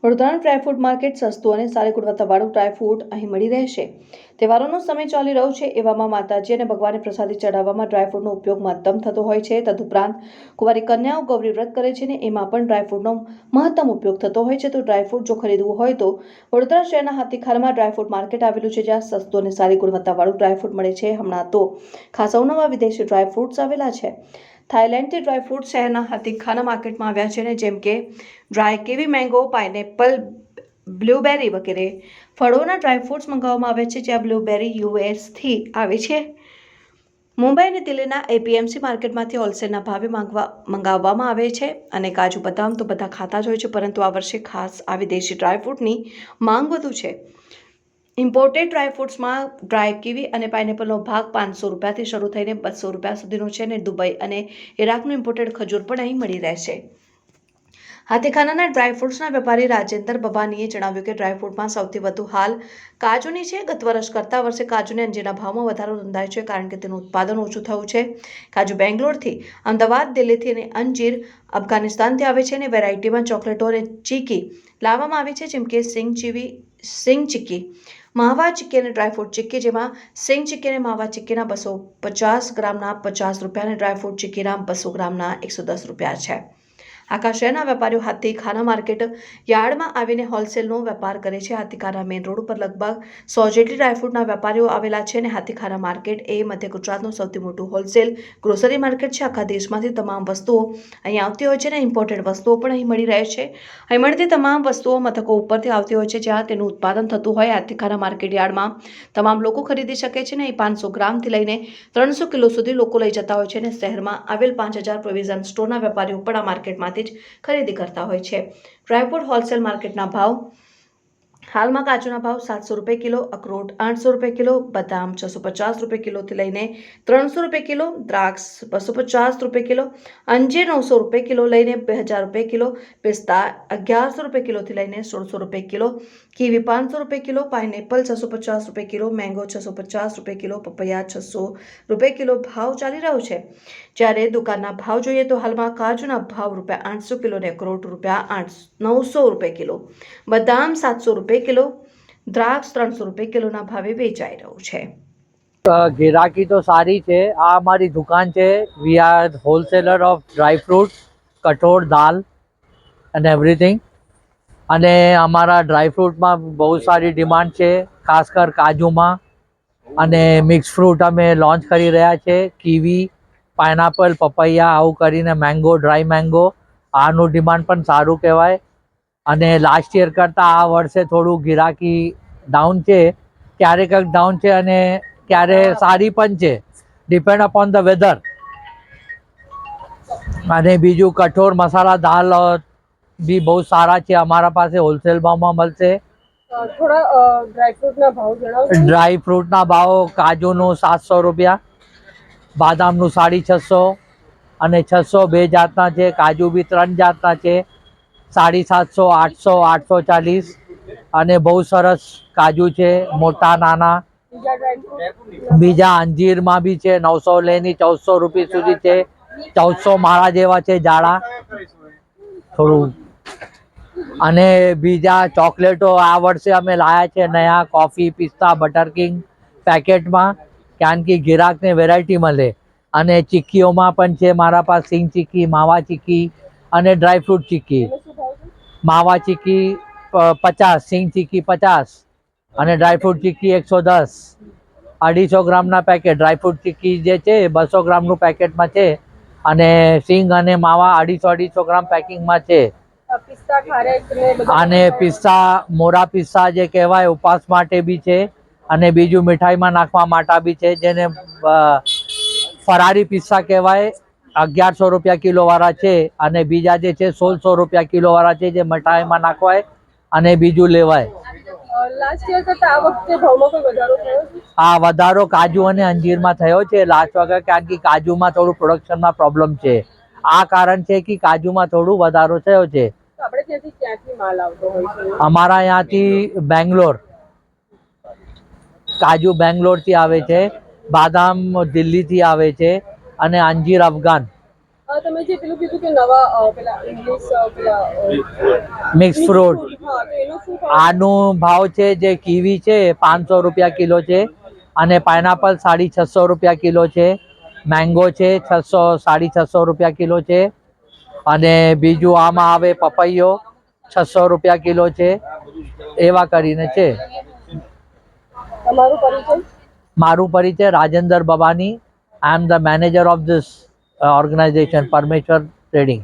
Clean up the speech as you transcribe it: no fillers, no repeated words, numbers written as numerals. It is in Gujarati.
વડોદરાનું ડ્રાયફ્રૂટ માર્કેટ સસ્તું અને સારી ગુણવત્તાવાળું ડ્રાયફ્રૂટ અહીં મળી રહેશે। તહેવારોનો સમય ચાલી રહ્યો છે, એવામાં માતાજી અને ભગવાનને પ્રસાદી ચડાવવામાં ડ્રાયફ્રૂટનો ઉપયોગ મહત્તમ થતો હોય છે। તદુપરાંત કુંવારી કન્યાઓ ગૌરી વ્રત કરે છે ને એમાં પણ ડ્રાયફ્રૂટનો મહત્તમ ઉપયોગ થતો હોય છે। તો ડ્રાયફ્રૂટ જો ખરીદવું હોય તો વડોદરા શહેરના હાથીખારમાં ડ્રાયફ્રૂટ માર્કેટ આવેલું છે, જ્યાં સસ્તું અને સારી ગુણવત્તાવાળું ડ્રાયફ્રૂટ મળે છે। હમણાં તો ખાસ અવનવા વિદેશી ડ્રાયફ્રૂટ્સ આવેલા છે। થાઈલેન્ડથી ડ્રાયફ્રૂટ શહેરના હાથીખાના માર્કેટમાં આવ્યા છે, ને જેમ કે dry kiwi, mango, pineapple, blueberry વગેરે ફળોના ડ્રાયફ્રૂટ્સ મંગાવવામાં આવે છે, જ્યાં બ્લૂબેરી યુએસથી આવે છે। મુંબઈ અને દિલ્હીના એપીએમસી માર્કેટમાંથી હોલસેલના ભાવે મંગાવવામાં આવે છે। અને કાજુ બદામ તો બધા ખાતા જ હોય છે, પરંતુ આ વર્ષે ખાસ આ વિદેશી ડ્રાયફ્રૂટની માંગ વધુ છે। ઇમ્પોર્ટેડ ડ્રાયફ્રૂટ્સમાં ડ્રાય કીવી અને પાઇનેપલનો ભાગ 500 રૂપિયાથી શરૂ થઈને 200 રૂપિયા સુધીનો છે, અને દુબઈ અને ઇરાકનું ઇમ્પોર્ટેડ ખજૂર પણ અહીં મળી રહેશે। હાથીખાનાના ડ્રાયફ્રૂટ્સના વેપારી રાજેન્દ્ર બબાનીએ જણાવ્યું કે ડ્રાયફ્રૂટમાં સૌથી વધુ હાલ કાજુની છે। ગત વર્ષ કરતાં વર્ષે કાજુને અંજીરના ભાવમાં વધારો નોંધાયો છે, કારણ કે તેનું ઉત્પાદન ઓછું થયું છે। કાજુ બેંગ્લોરથી, અમદાવાદ, દિલ્હીથી અને અંજીર અફઘાનિસ્તાનથી આવે છે, અને વેરાયટીમાં ચોકલેટો અને ચીકી લાવવામાં આવી છે, જેમ કે સિંગ ચીકી, માવા ચીકી અને ડ્રાયફ્રૂટ ચીકી, જેમાં સિંગ ચીકી અને માવા ચીકીના 250 ગ્રામના 50 રૂપિયા અને ડ્રાયફ્રૂટ ચીકીના 200 ગ્રામના 110 રૂપિયા છે। આખા શહેરના વેપારીઓ હાથીખાના માર્કેટ યાર્ડમાં આવીને હોલસેલનો વેપાર કરે છે। હાથીખાના મેઇન રોડ ઉપર લગભગ 100 જેટલી ડ્રાયફ્રૂટના વેપારીઓ આવેલા છે, અને હાથીખાના માર્કેટ એ મધ્ય ગુજરાતનું સૌથી મોટું હોલસેલ ગ્રોસરી માર્કેટ છે। આખા દેશમાંથી તમામ વસ્તુઓ અહીં આવતી હોય છે, અને ઇમ્પોર્ટેડ વસ્તુઓ પણ અહીં મળી રહે છે। અહીં મળતી તમામ વસ્તુઓ મથકો ઉપરથી આવતી હોય છે, જ્યાં તેનું ઉત્પાદન થતું હોય। હાથીખાના માર્કેટ યાર્ડમાં તમામ લોકો ખરીદી શકે છે, અને અહીં 500 ગ્રામથી લઈને 300 કિલો સુધી લોકો લઈ જતા હોય છે, અને શહેરમાં આવેલ 5000 પ્રોવિઝન સ્ટોરના વેપારીઓ પણ આ માર્કેટમાંથી ખરીદી કરતા હોય છે। ડ્રાયફ્રૂટ હોલસેલ માર્કેટના ભાવ હાલમાં કાજુના ભાવ 700 રૂપિયા કિલો, અખરોટ 800 રૂપિયા કિલો, બદામ 650 રૂપિયા કિલોથી લઈને 300 રૂપિયા કિલો, દ્રાક્ષ 250 રૂપિયા કિલો, અંજીર 900 રૂપિયા કિલો લઈને 2000 રૂપિયા કિલો, પિસ્તા 1100 રૂપિયા કિલોથી લઈને 1600 રૂપિયા કિલો, કીવી 500 રૂપિયા કિલો, પાઇનેપલ 650 રૂપિયા કિલો, મેંગો 650 રૂપિયા કિલો, પપૈયા 600 રૂપિયા કિલો ભાવ ચાલી રહ્યો છે। જ્યારે દુકાનના ભાવ જોઈએ તો હાલમાં કાજુના ભાવ રૂપિયા 800 કિલો અને અખરોટ રૂપિયા 900 રૂપિયા કિલો, બદામ 700 રૂપિયા કિલો, દ્રાક્ષ 300 રૂપિયા કિલોના ભાવે વેચાઈ રહ્યું છે। गिराकी तो सारी है। आ हमारी दुकान है। We are wholesaler of dry fruit, कठोर, दाल एंड एवरीथिंग। અને અમારા ડ્રાય ફ્રૂટમાં બહુ સારી ડિમાન્ડ છે, ખાસ કર કાજુમાં। અને મિક્સ ફ્રૂટ અમે લોન્ચ કરી રહ્યા છે, કીવી, પાઇનેપલ, પપૈયા, આવું કરીને મેંગો, ડ્રાય મેંગો, આનું ડિમાન્ડ પણ સારું કહેવાય। અને લાસ્ટ યર કરતાં આ વર્ષે થોડું ગિરાકી ડાઉન છે, ક્યારેક ડાઉન છે અને ક્યારે સારી પણ છે, ડિપેન્ડ અપોન ધ વેધર। અને બીજું કઠોર મસાલા દાલ બી બહુ સારા છે, અમારા પાસે હોલસેલ ભાવમાં મળશે। થોડા ડ્રાયફ્રૂટના ભાવ જણાવો। ડ્રાય ફ્રૂટના ભાવ કાજુનું 700 રૂપિયા, બાદામનું 650 અને 600 બે જાતના છે, કાજુ બી 3 જાતના છે, 750, 800, 840 અને બહુ સરસ કાજુ છે, મોટા નાના। બીજા અંજીરમાં બી છે, 900 લઈને 1400 રૂપિયા સુધી છે, 1400 માળા જેવા છે, જાડા થોડું। અને બીજા ચોકલેટો આ વર્ષે અમે લાયા છે નયા, કોફી, પિસ્તા, બટર કિંગ પેકેટમાં, કારણ કે ગિરાકને વેરાયટી મળે। અને ચીક્કીઓમાં પણ છે મારા પાસે સિંગ ચીક્કી, માવા ચીક્કી અને ડ્રાયફ્રૂટ ચીક્કી। માવા ચીક્કી 50, સિંગ ચીક્કી 50 અને ડ્રાયફ્રૂટ ચીક્કી 110। 250 ગ્રામના પેકેટ ડ્રાયફ્રૂટ ચીક્કી જે છે 200 ગ્રામનું પેકેટમાં છે, અને સિંગ અને માવા 250 ગ્રામ પેકિંગમાં છે। અને પિસ્તા, મોરા પિસ્તા જે કહેવાય, ઉપવાસ માટે બી છે, અને બીજું મીઠાઈમાં નાખવા માટે બી છે, જેને ફરારી પિસ્તા કહેવાય। 1100 રૂપિયા કિલો વાળા છે, અને બીજા જે છે 1600 રૂપિયા કિલો વાળા છે, જે મીઠાઈમાં નાખવાય અને બીજું લેવાય। લાસ્ટ યર કરતાં આ વખતે ભાવમાં કોઈ વધારો થયો છે? આ વધારો કાજુ અને અંજીરમાં થયો છે લાસ્ટ વખત, કારણ કે કાજુમાં થોડું પ્રોડક્શનમાં પ્રોબ્લેમ છે। આ કારણ છે કે કાજુમાં થોડું વધારો થયો છે। આપણે ક્યાંથી માલ આવતો હોય છે? અમારા અહીંયાથી બેંગ્લોર, કાજુ બેંગ્લોરથી આવે છે, બાદામ દિલ્હીથી આવે છે, અને અંજીર અફઘાન। તમે જે પેલું કીધું કે નવા પેલા ઇંગ્લિશ પેલા મિક્સ ફ્રૂટ, આનો ભાવ છે જે કીવી છે 500 રૂપિયા કિલો છે અને પાઇનાપલ 650 રૂપિયા કિલો છે, મેંગો છે 600 રૂપિયા કિલો છે અને બીજું આમાં આવે પપૈયો 600 રૂપિયા કિલો છે, એવા કરીને છે. તમારું પરિચય? મારું પરિચય Rajendra Babani. I am the manager of this organisation Parmeshwar trading.